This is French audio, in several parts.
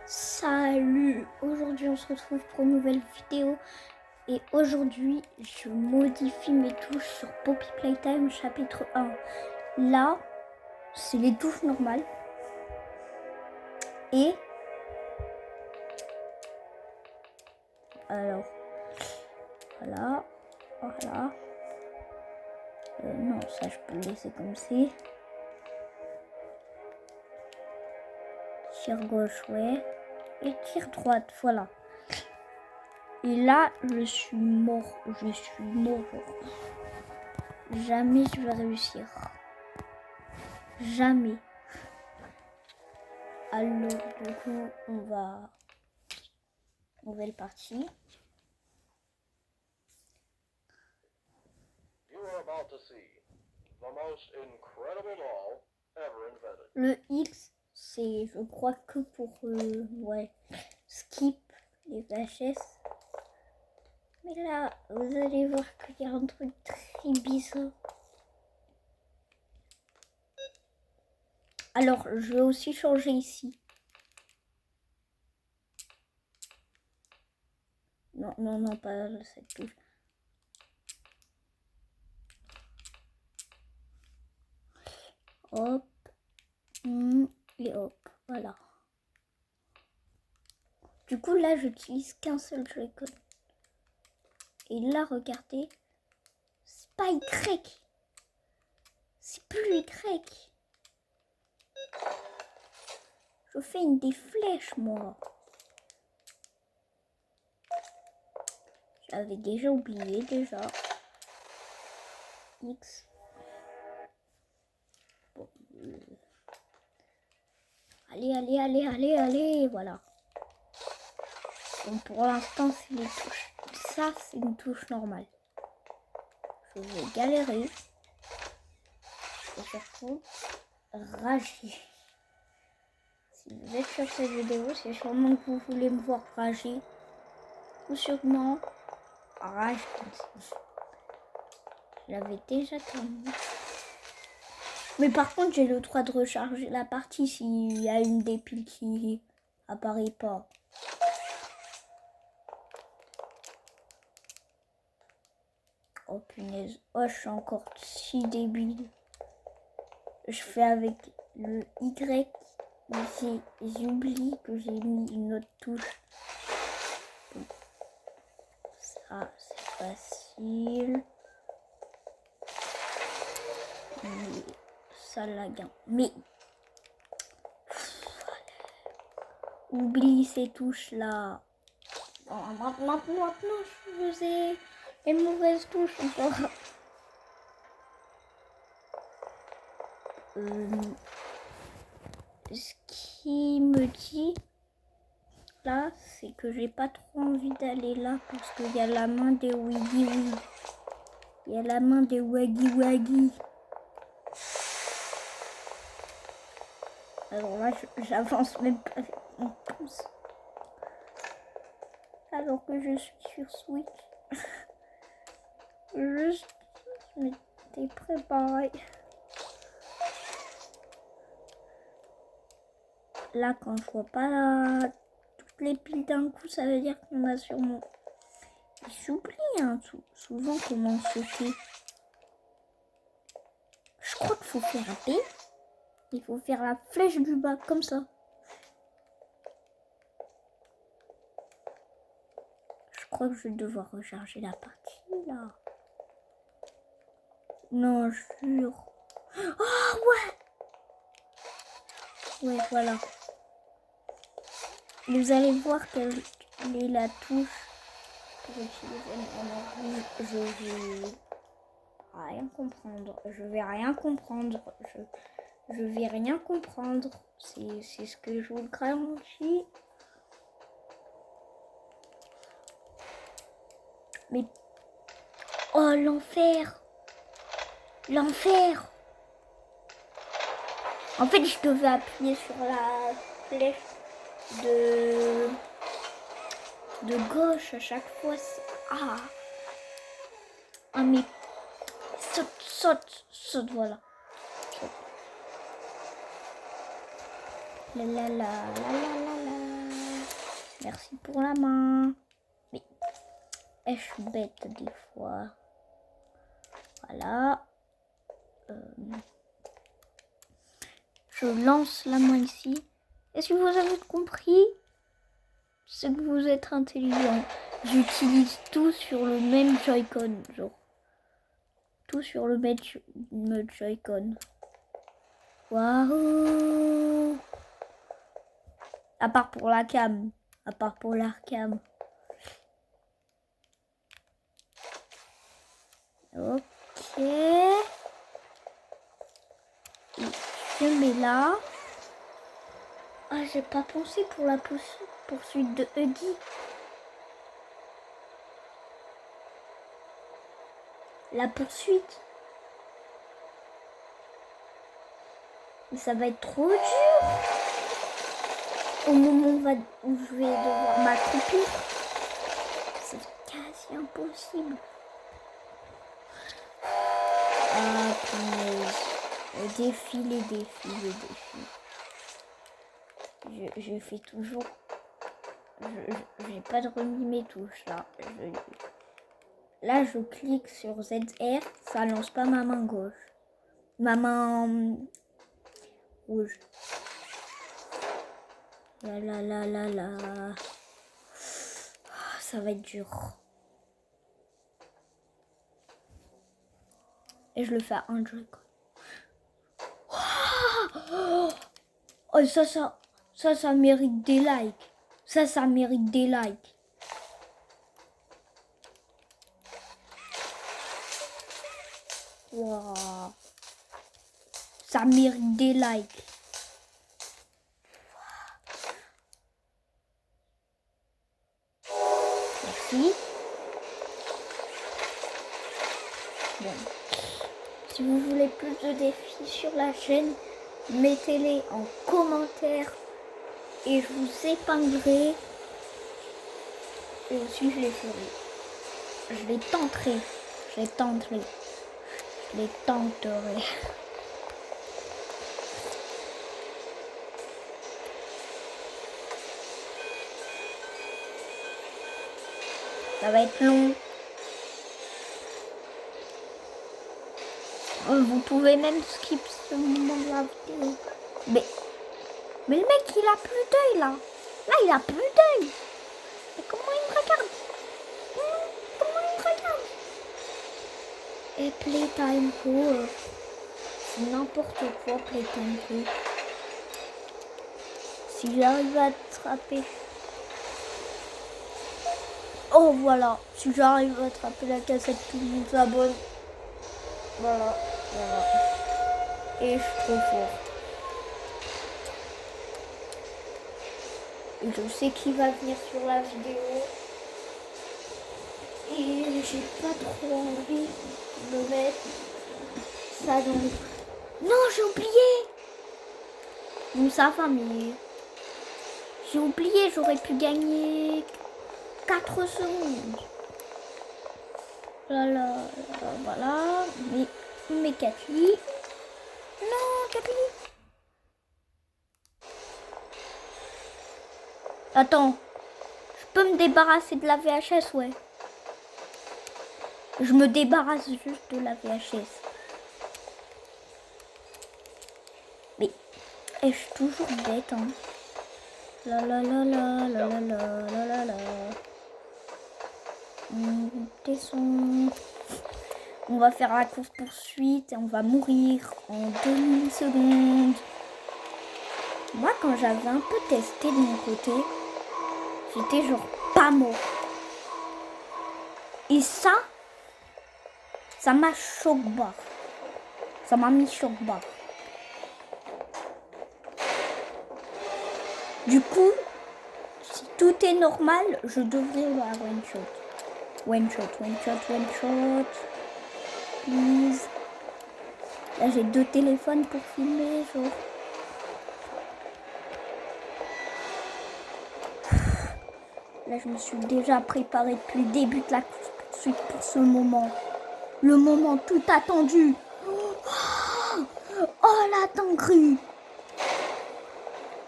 Salut, aujourd'hui on se retrouve pour une nouvelle vidéo et aujourd'hui je modifie mes touches sur Poppy Playtime chapitre 1. Là, c'est les touches normales et alors voilà. Non, ça je peux le laisser comme c'est. Tire gauche, ouais. Et tire droite, voilà. Et là, je suis mort. Jamais je vais réussir. Jamais. Alors, du coup, on va... Nouvelle partie. Le X, c'est, je crois, que pour skip les VHS. Mais là, vous allez voir qu'il y a un truc très bizarre. Alors, je vais aussi changer ici. Non, pas cette touche. Hop. Et hop, voilà. Du coup, là, j'utilise qu'un seul Joy-Con. Et là, regardez, c'est pas Y. C'est plus Y. Je fais des flèches, moi. J'avais déjà oublié, X. Bon, Allez, voilà. Donc pour l'instant, c'est les touches. Ça, c'est une touche normale. Je vais galérer. Et surtout, rager. Si vous êtes sur cette vidéo, c'est sûrement que vous voulez me voir rager. Ou sûrement rager. Je l'avais déjà terminé. Mais par contre, j'ai le droit de recharger la partie s'il y a une des piles qui apparaît pas. Oh punaise, oh je suis encore si débile. Je fais avec le Y, mais j'oublie que j'ai mis une autre touche. Donc, ça c'est facile. Mais ça lag. Mais oublie ces touches là. Oh, maintenant je faisais les mauvaises touches encore. Ce qui me dit là, c'est que j'ai pas trop envie d'aller là parce qu'il y a la main des Wiggy Wiggy. Il y a la main des Waggy Waggy. Alors là, j'avance même pas avec mon pouce. Alors que je suis sur Switch. Je m'étais préparé. Là, quand je vois pas toutes les piles d'un coup, ça veut dire qu'on a sûrement... J'oublie souvent comment sauter. Je crois qu'il faut faire un P. Il faut faire la flèche du bas, comme ça. Je crois que je vais devoir recharger la partie, là. Non, jure. Oh, ouais. Ouais, voilà. Vous allez voir quelle est la touche pour utiliser mon je vais rien comprendre. Je vais rien comprendre. Je vais rien comprendre. C'est ce que je vous garantis. Mais... Oh, l'enfer. L'enfer. En fait, je devais appuyer sur la flèche de gauche à chaque fois. Ah, mais saute, voilà. La. Merci pour la main. Mais est-ce bête des fois? Voilà. Je lance la main ici. Est-ce que vous avez compris? C'est que vous êtes intelligent. J'utilise tout sur le même Joy-Con. Genre. Tout sur le même Joy-Con. Waouh! À part pour la cam. À part pour la cam. Ok. Et je mets là. Ah, j'ai pas pensé pour la poursuite de Huggy. La poursuite. Mais ça va être trop dur. Au moment où je vais devoir m'accroupir. C'est quasi impossible. Ah, punaise. Les défis. Je fais toujours... J'ai pas de remis mes touches, là. Là, je clique sur ZR, ça lance pas ma main gauche. Ma main rouge. Là. Oh, ça va être dur. Et je le fais à un Joy-Con. Oh, ça mérite des likes. Ça mérite des likes. Wow. Ça mérite des likes. Merci. Bon. Si vous voulez plus de défis sur la chaîne, mettez-les en commentaire et je vous épinglerai. Et aussi je les ferai. Je les tenterai. Je les tenterai. Ça va être long. Vous pouvez même skip ce moment de la vidéo. Mais le mec, il a plus d'œil là. Là, il a plus d'œil. Mais comment il me regarde? Comment il me regarde? Et Playtime Pro. C'est n'importe quoi, Playtime Pro. Si j'arrive à attraper... Oh voilà, si j'arrive à attraper la cassette, tout le monde s'abonne. Voilà. Et je suis trop fort. Et je sais qui va venir sur la vidéo. Et j'ai pas trop envie de mettre ça dans le... Non, j'ai oublié. Donc ça va, mais... J'ai oublié, j'aurais pu gagner 4 secondes. Voilà. Mais Cathy. Non, Cathy. Attends. Je peux me débarrasser de la VHS, ouais. Je me débarrasse juste de la VHS. Mais est-ce toujours bête, hein? La. Descend. On va faire la course poursuite et on va mourir en 2000 secondes. Moi, quand j'avais un peu testé de mon côté, j'étais genre pas mort. Et ça m'a choc-barre. Ça m'a mis choc-barre. Du coup, si tout est normal, je devrais avoir one-shot. One-shot. Please. Là, j'ai 2 téléphones pour filmer, genre. Là, je me suis déjà préparée depuis le début de la poursuite pour ce moment. Le moment tout attendu. Oh, la dinguerie.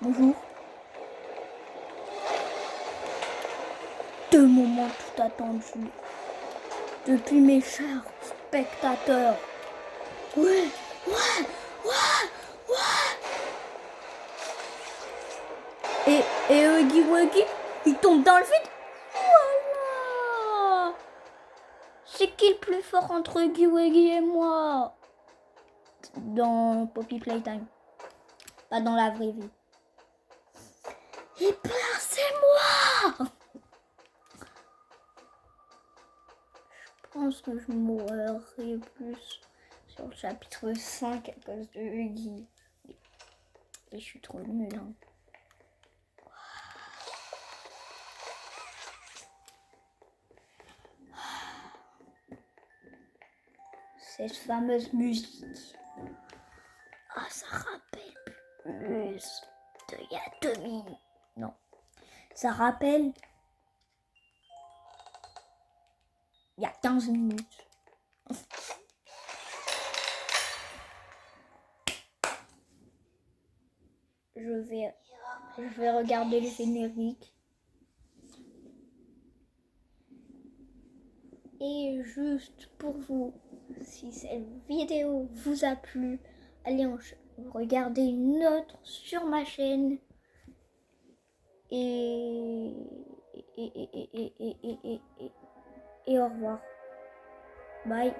Bonjour. le moment tout attendu. Depuis mes chers spectateurs. Ouais. Et Huggy Wuggy, il tombe dans le vide. Voilà. C'est qui le plus fort entre Huggy Wuggy et moi? Dans Poppy Playtime. Pas dans la vraie vie. Et ben c'est moi. Je pense que je mourrai plus sur le chapitre 5 à cause de Huggy. Et je suis trop nulle. Hein. Cette fameuse musique. Ah, ça rappelle plus de il y a 2 minutes. Non. Ça rappelle il y a 15 minutes. Je vais regarder le générique. Et juste pour vous, si cette vidéo vous a plu, allez regarder une autre sur ma chaîne. Et au revoir. Bye.